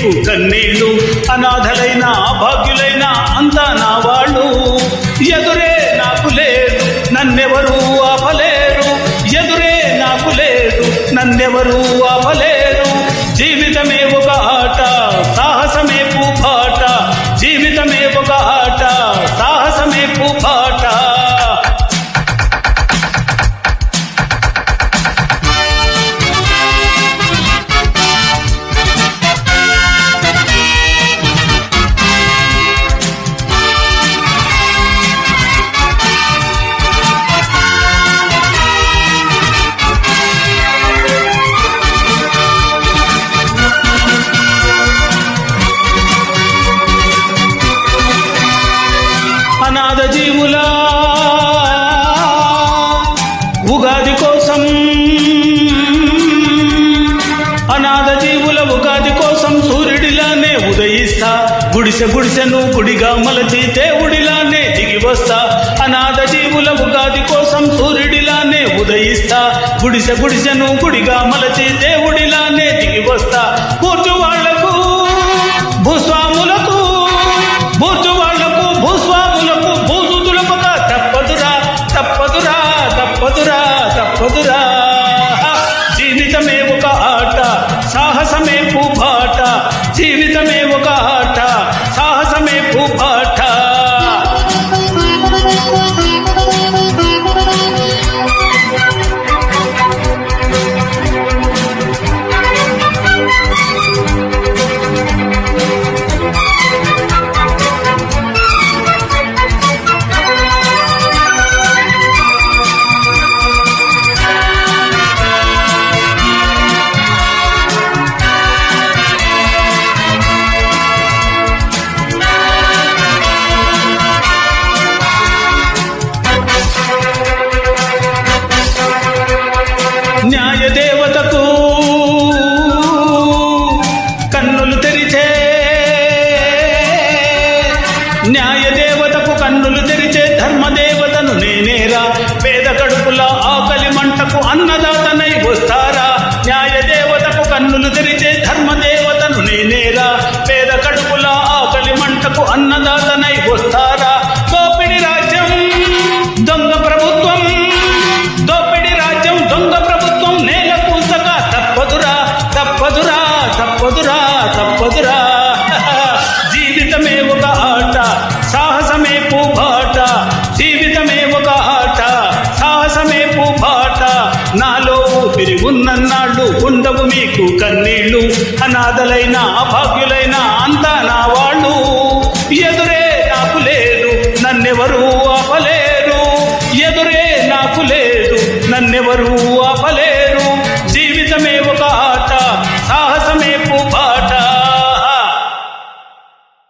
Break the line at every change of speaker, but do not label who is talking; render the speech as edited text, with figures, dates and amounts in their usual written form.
మీకు కన్నీళ్లు. అనాథలైన అభాగ్యులైన అంతా నా వాళ్ళు. ఎదురే నాకు లేదు, నన్నెవరూ ఆపలేరు. ఎదురే నాకు లేదు, నన్నెవరూ ఆపలేరు. జీవితమే ఒక ఆట, సాహసమే పూపాట. జీవితమే ఒక ఆట, సాహసమే పూపాట. అనాథ జీవుల ఉగాది కోసం, అనాథ జీవుల ఉగాది కోసం సూర్యుడిలానే ఉదయిస్తా. గుడిసె గుడిసెను గుడిగా మలచి దేవుడిలానే దిగి వస్తా. అనాథ జీవుల ఉగాది కోసం సూర్యుడిలానే ఉదయిస్తా. గుడిసె గుడిసెను గుడిగా మలచి దేవుడిలానే దిగి వస్తా. కూర్చు వాళ్లకు భూస్వాములకు, బూర్జు వాళ్లకు భూస్వాములకు బూజు దులపక తప్పదురా, తప్పదురా, తప్పదురా, తప్పదురా. జీవితమే ఒక ఆట, సాహసమే పూబాట. జీవితమే ఒక ఆట, సాహసమే పూబాట. న్యాయ దేవతకు కన్నులు తెరిచే, న్యాయ దేవతకు కన్నులు తెరిచే ధర్మదేవతను నేనేరా. పేద కడుపుల ఆకలి మంటకు అన్నదాతనై వస్తారా. న్యాయ దేవతకు కన్నులు తెరిచే ధర్మదేవతను నేనేరా. పేద కడుపుల ఆకలి మంటకు అన్నదాతనై వస్తారా. దోపిడి రాజ్యం దొంగ ప్రభుత్వం, దోపిడి రాజ్యం దొంగ ప్రభుత్వం నేల కూల్చక తప్పదురా, తప్పదురా, తప్పదురా, తప్పదురా. జీవితమే ఒక ఆట, సాహసమే పూబాట. జీవితమే ఒక ఆట, సాహసమే పూబాట. నాలో ఊపిరి ఉన్నన్నాళ్ళు ఉండవు మీకు కన్నీళ్లు. అనాథలైన అభాగ్యులైన అంతా నా వాళ్ళు. ఎదురే నాకు లేదు, నన్నెవరూ ఆపలేరు. ఎదురే నాకు లేదు, నన్నెవరూ